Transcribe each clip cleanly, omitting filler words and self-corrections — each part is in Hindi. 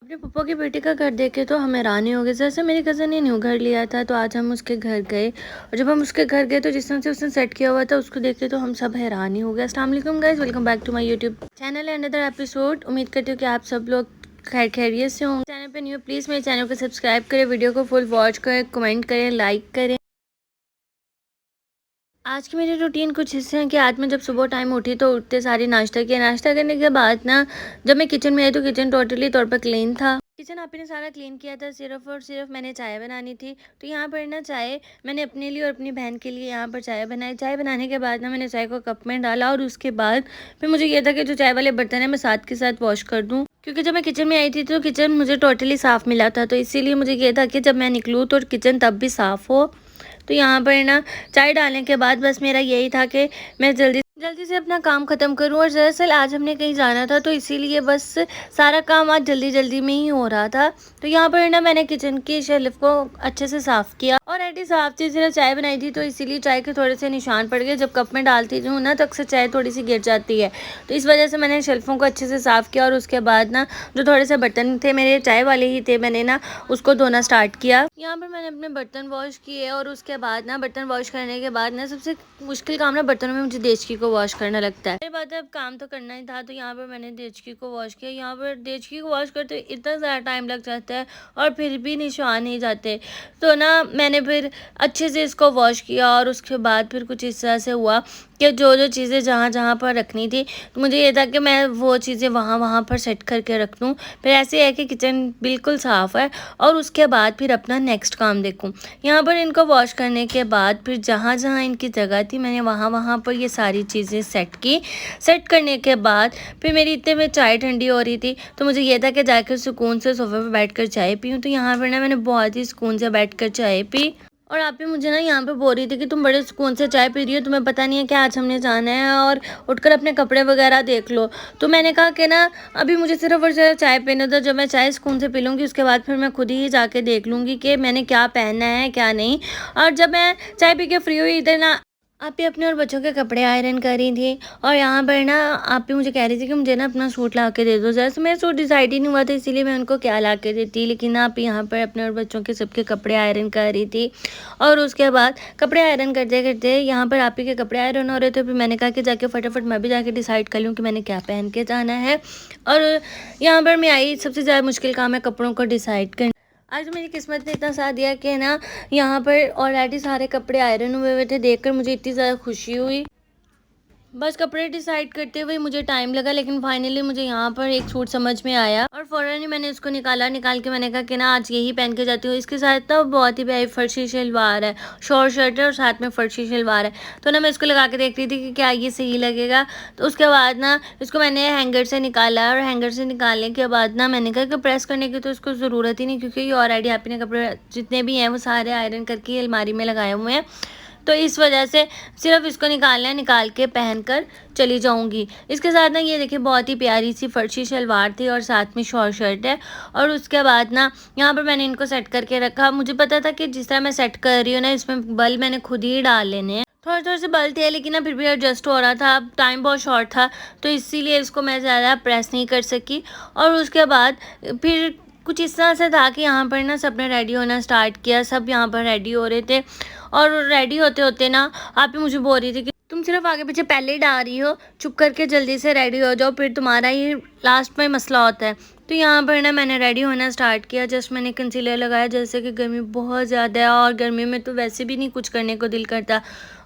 अपने पप्पा की बेटी का घर देख के तो हम हैरानी हो गए। जैसे मेरी कज़न ने न्यू घर लिया था तो आज हम उसके घर गए, और जब हम उसके घर गए तो जिस तरह से उसने सेट किया हुआ था उसको देख के तो हम सब हैरान ही हो गए। अस्सलाम वालेकुम guys, welcome back to my YouTube channel and other episode. उम्मीद करती हूँ कि आप सब लोग खैरियत से होंगे। चैनल पे न्यू, प्लीज़ मेरे चैनल को सब्सक्राइब करें, वीडियो को फुल वॉच करें, कमेंट करें, लाइक करें। आज की मेरी रूटीन कुछ हिस्से हैं कि आज मैं जब सुबह टाइम उठी तो उठते सारी नाश्ता किया। नाश्ता करने के बाद ना जब मैं किचन में आई तो किचन टोटली तौर पर क्लीन था। किचन आपने सारा क्लीन किया था, सिर्फ और सिर्फ मैंने चाय बनानी थी। तो यहाँ पर ना चाय मैंने अपने लिए और अपनी बहन के लिए यहाँ पर चाय बनाई। चाय बनाने के बाद ना मैंने चाय को कप में डाला, और उसके बाद फिर मुझे ये था कि जो चाय वाले बर्तन है मैं साथ के साथ वॉश कर दूँ, क्योंकि जब मैं किचन में आई थी तो किचन मुझे टोटली साफ़ मिला था। तो इसीलिए मुझे ये था कि जब मैं निकलूँ तो किचन तब भी साफ़ हो। तो यहाँ पर ना चाय डालने के बाद बस मेरा यही था कि मैं जल्दी जल्दी से अपना काम ख़त्म करूँ। और दरअसल आज हमने कहीं जाना था तो इसीलिए बस सारा काम आज जल्दी जल्दी में ही हो रहा था। तो यहाँ पर ना मैंने किचन की शेल्फ को अच्छे से साफ़ किया, और ऐसी साफ़ थी, सिर्फ चाय बनाई थी तो इसीलिए चाय के थोड़े से निशान पड़ गए। जब कप में डालती हूँ ना तो अक्सर चाय थोड़ी सी गिर जाती है, तो इस वजह से मैंने शेल्फों को अच्छे से साफ़ किया। और उसके बाद ना जो थोड़े से बर्तन थे मेरे चाय वाले ही थे, मैंने ना उसको धोना स्टार्ट किया। यहाँ पर मैंने अपने बर्तन वॉश किए, और उसके बाद ना बर्तन वॉश करने के बाद ना सबसे मुश्किल काम ना बर्तनों में मुझे देचकी को वॉश करना लगता है। मेरी बात है, अब काम तो करना ही था, तो यहाँ पर मैंने देचकी को वॉश किया। यहाँ पर देचकी को वॉश करते इतना ज़्यादा टाइम लग जाता है और फिर भी निशान नहीं जाते। तो ना मैंने फिर अच्छे से इसको वॉश किया, और उसके बाद फिर कुछ इस तरह से हुआ कि जो जो चीज़ें जहाँ जहाँ पर रखनी थी तो मुझे ये था कि मैं वो चीज़ें वहाँ वहाँ पर सेट करके रख दूँ। फिर ऐसे है कि किचन बिल्कुल साफ़ है, और उसके बाद फिर अपना नेक्स्ट काम देखूँ। यहाँ पर इनको वॉश करने के बाद फिर जहाँ जहाँ इनकी जगह थी मैंने वहाँ वहाँ पर ये सारी चीज़ें सेट की। सेट करने के बाद फिर मेरी इतने में चाय ठंडी हो रही थी, तो मुझे ये था कि जाकर सुकून से सोफे पर बैठ कर चाय पीऊँ। तो यहाँ पर ना मैंने बहुत ही सुकून से बैठ कर चाय पी। और आप भी मुझे ना यहाँ पे बोल रही थी कि तुम बड़े सुकून से चाय पी रही हो, तुम्हें पता नहीं है कि आज हमने जाना है और उठकर अपने कपड़े वगैरह देख लो। तो मैंने कहा कि ना अभी मुझे सिर्फ और सिर्फ चाय पीने दो, जब मैं चाय सुकून से पी लूँगी उसके बाद फिर मैं खुद ही जाके देख लूँगी कि मैंने क्या पहनना है क्या नहीं। और जब मैं चाय पी के फ्री हुई इधर ना आप भी अपने और बच्चों के कपड़े आयरन कर रही थी, और यहाँ पर ना आप भी मुझे कह रही थी कि मुझे ना अपना सूट ला के दे दो। जैसे मेरा सूट डिसाइड ही नहीं हुआ था इसीलिए मैं उनको क्या ला के देती, लेकिन आप यहाँ पर अपने और बच्चों के सबके कपड़े आयरन कर रही थी। और उसके बाद कपड़े आयरन करते करते यहाँ पर आप ही के कपड़े आयरन हो रहे थे। फिर मैंने कहा कि जाके फटाफट मैं भी जाके डिसाइड कर लूँ कि मैंने क्या पहन के जाना है। और यहाँ पर मैं आई, सबसे ज़्यादा मुश्किल काम है कपड़ों को डिसाइड करना। आज तो मेरी किस्मत ने इतना साथ दिया कि ना यहाँ पर ऑलरेडी सारे कपड़े आयरन हुए हुए थे। देखकर मुझे इतनी ज़्यादा खुशी हुई। बस कपड़े डिसाइड करते हुए मुझे टाइम लगा, लेकिन फाइनली मुझे यहाँ पर एक सूट समझ में आया, और फ़ौरन ही मैंने इसको निकाल के मैंने कहा कि ना आज यही पहन के जाती हूँ। इसके साथ ना बहुत ही प्यारी फर्शी शलवार है, शॉर्ट शर्ट है और साथ में फर्शी शलवार है। तो ना मैं इसको लगा के देख रही थी कि क्या ये सही लगेगा। तो उसके बाद ना इसको मैंने हैंगर से निकाला, और हैंगर से निकालने के बाद ना मैंने कहा कि प्रेस करने की तो इसको ज़रूरत ही नहीं, क्योंकि ये ऑलरेडी आपने कपड़े जितने भी हैं वो सारे आयरन करके अलमारी में लगाए हुए हैं। तो इस वजह से सिर्फ इसको निकालना है, निकाल के पहन कर चली जाऊंगी। इसके साथ ना ये देखिए बहुत ही प्यारी सी फर्शी शलवार थी और साथ में शॉर्ट शर्ट है। और उसके बाद ना यहाँ पर मैंने इनको सेट करके रखा। मुझे पता था कि जिस तरह मैं सेट कर रही हूँ ना इसमें बल मैंने खुद ही डाल लेने हैं। थोड़े थोड़े से बल थे लेकिन ना फिर भी एडजस्ट हो रहा था, अब टाइम बहुत शॉर्ट था तो इसीलिए इसको मैं ज़्यादा प्रेस नहीं कर सकी। और उसके बाद फिर कुछ इस तरह से था कि यहाँ पर ना सबने रेडी होना स्टार्ट किया, सब यहाँ पर रेडी हो रहे थे। और रेडी होते होते ना आप ही मुझे बोल रही थी कि तुम सिर्फ आगे पीछे पहले ही डाल रही हो, चुप करके जल्दी से रेडी हो जाओ, फिर तुम्हारा ही लास्ट में मसला होता है। तो यहाँ पर ना मैंने रेडी होना स्टार्ट किया। जस्ट मैंने कंसीलर लगाया, जैसे कि गर्मी बहुत ज़्यादा है और गर्मी में तो वैसे भी नहीं कुछ करने को दिल करता,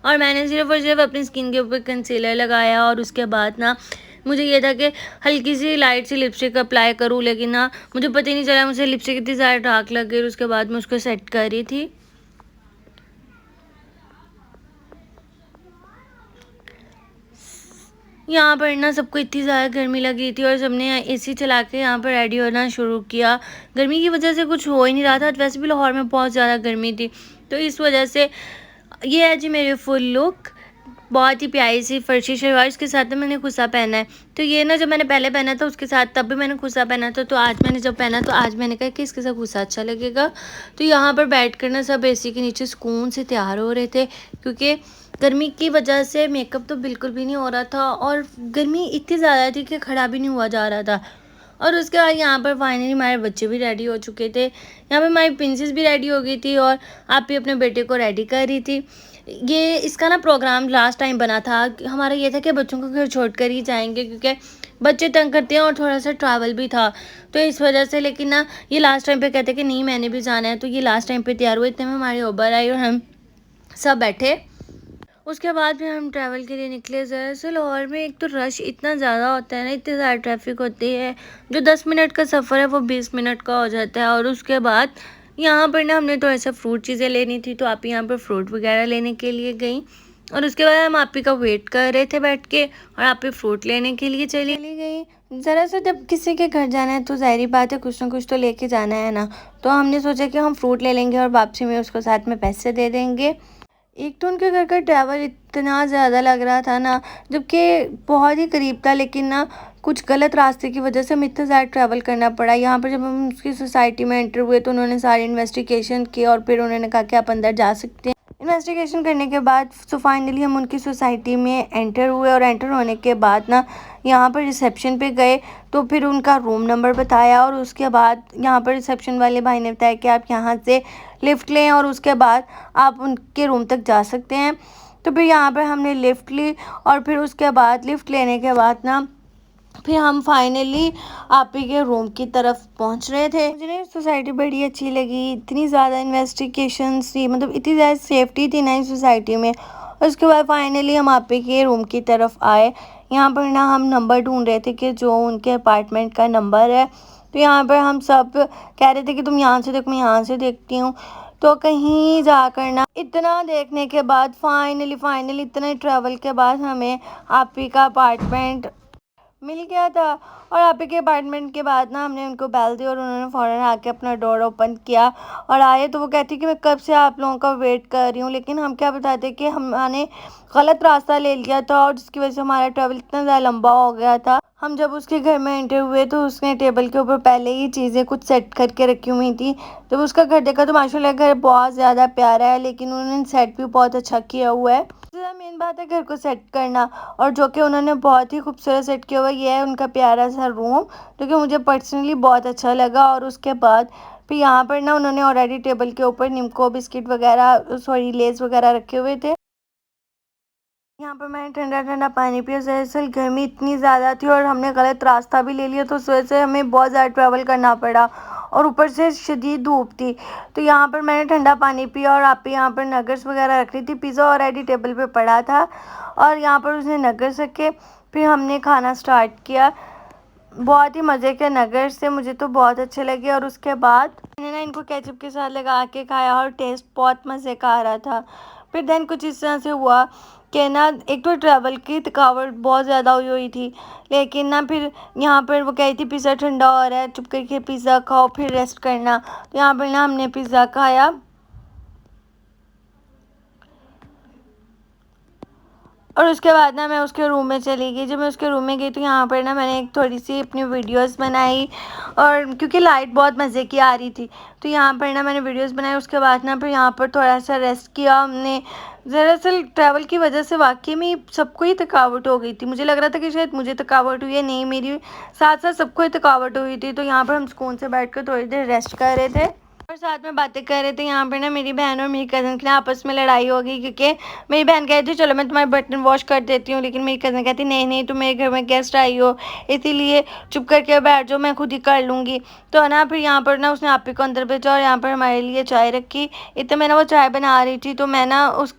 और मैंने सिर्फ और सिर्फ अपनी स्किन के ऊपर कंसीलर लगाया। और उसके बाद ना मुझे ये था कि हल्की सी लाइट सी लिपस्टिक अप्लाई करूँ, लेकिन ना मुझे पता ही नहीं चला मुझे लिपस्टिक इतनी ज़्यादा डार्क लग गई। उसके बाद मैं उसको सेट कर रही थी। यहाँ पर ना सबको इतनी ज़्यादा गर्मी लगी थी और सबने एसी चला के यहाँ पर रेडी होना शुरू किया। गर्मी की वजह से कुछ हो ही नहीं रहा था, वैसे भी लाहौर में बहुत ज़्यादा गर्मी थी, तो इस वजह से ये है जी मेरी फुल लुक। बहुत ही प्यारी सी फर्शी शलवार, इसके साथ में मैंने खुसा पहना है। तो ये ना जब मैंने पहले पहना था उसके साथ तब भी मैंने खुसा पहना था, तो आज मैंने जब पहना तो आज मैंने कहा कि इसके साथ खुसा अच्छा लगेगा। तो यहाँ पर बैठ कर ना सब एसी के नीचे सुकून से तैयार हो रहे थे, क्योंकि गर्मी की वजह से मेकअप तो बिल्कुल भी नहीं हो रहा था और गर्मी इतनी ज़्यादा थी कि खड़ा भी नहीं हुआ जा रहा था। और उसके बाद यहाँ पर फाइनली हमारे बच्चे भी रेडी हो चुके थे। यहाँ पे हमारी प्रिंसेस भी रेडी हो गई थी और आप भी अपने बेटे को रेडी कर रही थी। ये इसका ना प्रोग्राम लास्ट टाइम बना था। हमारा ये था कि बच्चों को घर छोड़ कर ही जाएंगे, क्योंकि बच्चे तंग करते हैं और थोड़ा सा ट्रैवल भी था, तो इस वजह से। लेकिन ना ये लास्ट टाइम पे कहते कि नहीं मैंने भी जाना है, तो ये लास्ट टाइम पे तैयार हुए। इतने में हमारी उबर आई और हम सब बैठे। उसके बाद फिर हम ट्रैवल के लिए निकले। ज़रा लाहौर में एक तो रश इतना ज़्यादा होता है ना, इतनी ज़्यादा ट्रैफिक होती है, जो 10 मिनट का सफ़र है वो 20 मिनट का हो जाता है। और उसके बाद यहाँ पर ना हमने थोड़ा सा फ्रूट चीज़ें लेनी थी, तो आप यहाँ पर फ्रूट वगैरह लेने के लिए गई। और उसके बाद हम आप ही का वेट कर रहे थे बैठ के, और आप ही फ्रूट लेने के लिए चली गई। ज़रा सा जब किसी के घर जाना है तो ज़ाहिर बात है कुछ ना कुछ तो लेके जाना है ना, तो हमने सोचा कि हम फ्रूट ले लेंगे और वापसी में उसको साथ में पैसे दे देंगे। एक तो उनके घर का ट्रैवल इतना ज़्यादा लग रहा था ना, जबकि बहुत ही करीब था, लेकिन ना कुछ गलत रास्ते की वजह से हमें इतना ज़्यादा ट्रैवल करना पड़ा। यहाँ पर जब हम उसकी सोसाइटी में एंटर हुए तो उन्होंने सारी इन्वेस्टिगेशन की और फिर उन्होंने कहा कि आप अंदर जा सकते हैं। इन्वेस्टिगेशन करने के बाद फाइनली हम उनकी सोसाइटी में एंटर हुए, और एंटर होने के बाद ना यहाँ पर रिसेप्शन पे गए, तो फिर उनका रूम नंबर बताया, और उसके बाद यहाँ पर रिसेप्शन वाले भाई ने बताया कि आप यहाँ से लिफ्ट लें और उसके बाद आप उनके रूम तक जा सकते हैं। तो फिर यहाँ पर हमने लिफ्ट ली, और फिर उसके बाद लिफ्ट लेने के बाद ना फिर हम फाइनली आप ही के रूम की तरफ पहुंच रहे थे। मुझे सोसाइटी बड़ी अच्छी लगी, इतनी ज़्यादा इन्वेस्टिगेशंस थी, मतलब इतनी ज़्यादा सेफ्टी थी ना इस सोसाइटी में। और उसके बाद फाइनली हम आप ही के रूम की तरफ आए। यहाँ पर ना हम नंबर ढूंढ रहे थे कि जो उनके अपार्टमेंट का नंबर है, तो यहाँ पर हम सब कह रहे थे कि तुम यहाँ से देखो, मैं यहाँ से देखती हूँ। तो कहीं जाकर ना इतना देखने के बाद फाइनली इतने ट्रैवल के बाद हमें आप ही का अपार्टमेंट मिल गया था। और आप ही के अपार्टमेंट के बाद ना हमने उनको बेल दी और उन्होंने फ़ौरन आके अपना डोर ओपन किया और आए। तो वो कहती कि मैं कब से आप लोगों का वेट कर रही हूँ, लेकिन हम क्या बताते कि हमने गलत रास्ता ले लिया था, और जिसकी वजह से हमारा ट्रैवल इतना ज़्यादा लंबा हो गया था। हम जब उसके घर में एंटर हुए तो उसने टेबल के ऊपर पहले ही चीज़ें कुछ सेट करके रखी हुई थी। जब उसका घर देखा तो माशाल्लाह घर बहुत ज़्यादा प्यारा है, लेकिन उन्होंने सेट भी बहुत अच्छा किया हुआ है। मेन बात है घर को सेट करना, और जो कि उन्होंने बहुत ही खूबसूरत सेट किया हुआ ये है उनका प्यारा सा रूम, जो कि मुझे पर्सनली बहुत अच्छा लगा। और उसके बाद फिर यहाँ पर ना उन्होंने ऑलरेडी टेबल के ऊपर निम्को बिस्किट वगैरह लेस वगैरह रखे हुए थे। यहाँ पर मैंने ठंडा ठंडा पानी पिया। दरअसल गर्मी इतनी ज़्यादा थी और हमने गलत रास्ता भी ले लिया, तो उस वजह से हमें बहुत ज़्यादा ट्रैवल करना पड़ा, और ऊपर से शदीद धूप थी। तो यहाँ पर मैंने ठंडा पानी पिया, और आप यहाँ पर नगर्स वगैरह रख रही थी। पिज़्ज़ा ऑलरेडी टेबल पे पड़ा था, और यहाँ पर उसने नगर्स रखे। फिर हमने खाना स्टार्ट किया। बहुत ही मज़े के नगर्स थे, मुझे तो बहुत अच्छे लगे। और उसके बाद मैंने ना इनको केचप के साथ लगा के खाया, और टेस्ट बहुत मज़े का आ रहा था। फिर देन कुछ इस तरह से हुआ कि ना एक तो ट्रैवल की थकावट बहुत ज़्यादा हुई थी, लेकिन ना फिर यहाँ पर वो कही थी पिज़्ज़ा ठंडा हो रहा है, चुप करके पिज़्ज़ा खाओ फिर रेस्ट करना। तो यहाँ पर ना हमने पिज़्ज़ा खाया, और उसके बाद ना मैं उसके रूम में चली गई। जब मैं उसके रूम में गई तो यहाँ पर ना मैंने एक थोड़ी सी अपनी वीडियोस बनाई, और क्योंकि लाइट बहुत मज़े की आ रही थी तो यहाँ पर ना मैंने वीडियोस बनाई। उसके बाद ना फिर यहाँ पर थोड़ा सा रेस्ट किया हमने। दरअसल ट्रैवल की वजह से वाकई में सबको ही थकावट हो गई थी। मुझे लग रहा था कि शायद मुझे थकावट हुई है, नहीं मेरी साथ साथ सबको ही थकावट हुई थी। तो यहाँ पर हम सुकून से बैठ कर थोड़ी देर रेस्ट कर रहे थे और साथ में बातें कर रहे थे। यहाँ पर ना मेरी बहन और मेरी कज़न की आपस में लड़ाई हो गई, क्योंकि मेरी बहन कहती थी चलो मैं तुम्हारे बर्तन वॉश कर देती हूँ, लेकिन मेरी कज़न कहती नहीं नहीं तुम मेरे घर में गेस्ट आई हो, इसीलिए चुप करके बैठ जाओ, मैं खुद ही कर लूँगी। तो ना फिर यहाँ पर ना उसने आप ही को अंदर भेजा और यहाँ पर हमारे लिए चाय रखी। इतने मैं ना वो चाय बना रही थी, तो मैं ना उस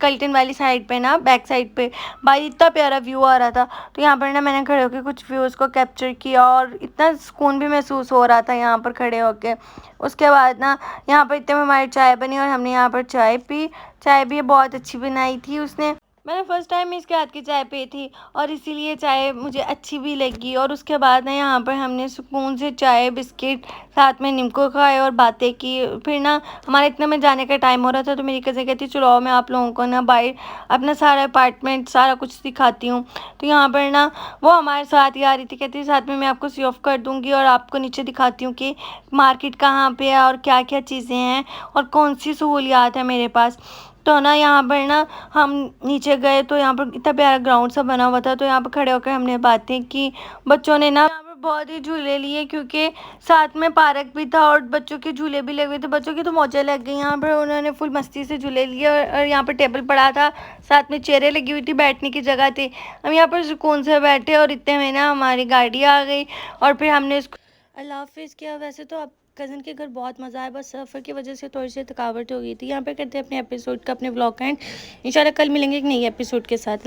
कर्टन वाली साइड पर ना बैक साइड पर भाई इतना प्यारा व्यू आ रहा था। तो यहाँ पर ना मैंने खड़े होकर कुछ व्यूज़ को कैप्चर किया, और इतना सुकून भी महसूस हो रहा था यहाँ पर खड़े होकर। उसके बाद ना यहाँ पर इतने में हमारी चाय बनी और हमने यहाँ पर चाय पी। चाय भी बहुत अच्छी बनाई थी उसने। मैंने फ़र्स्ट टाइम इसके हाथ की चाय पी थी, और इसीलिए चाय मुझे अच्छी भी लगी। और उसके बाद ना यहाँ पर हमने सुकून से चाय बिस्किट साथ में निम्को खाए और बातें की। फिर ना हमारे इतने में जाने का टाइम हो रहा था, तो मेरी कज़न कहती चलो आओ मैं आप लोगों को ना बाहर अपना सारा अपार्टमेंट सारा कुछ दिखाती हूँ। तो यहाँ पर ना वो हमारे साथ ही आ रही थी, कहती साथ में मैं आपको सी ऑफ कर दूँगी और आपको नीचे दिखाती हूँ कि मार्केट कहाँ पे है और क्या क्या चीज़ें हैं और कौन सी सहूलियात है मेरे पास। तो ना यहाँ पर ना हम नीचे गए तो यहाँ पर इतना प्यारा ग्राउंड सा बना हुआ था, तो यहाँ पर खड़े होकर हमने बातें की। बच्चों ने ना यहाँ पर बहुत ही झूले लिए क्योंकि साथ में पार्क भी था और बच्चों के झूले भी लगे हुए थे। बच्चों की तो मौजें लग गई यहाँ पर, उन्होंने फुल मस्ती से झूले लिए और यहाँ पर टेबल पड़ा था, साथ में चेयरें लगी हुई थी, बैठने की जगह थी। हम यहाँ पर सुकून से बैठे और इतने में ना हमारी गाड़ी आ गई और फिर हमने इसको अल्लाह हाफिज़ किया। वैसे तो अब कज़न के घर बहुत मज़ा आया, बस सफ़र की वजह से थोड़ी सी थकावट हो गई थी। यहाँ पे करते हैं अपने एपिसोड का, अपने व्लॉग का एंड इंशाल्लाह कल मिलेंगे एक नई एपिसोड के साथ।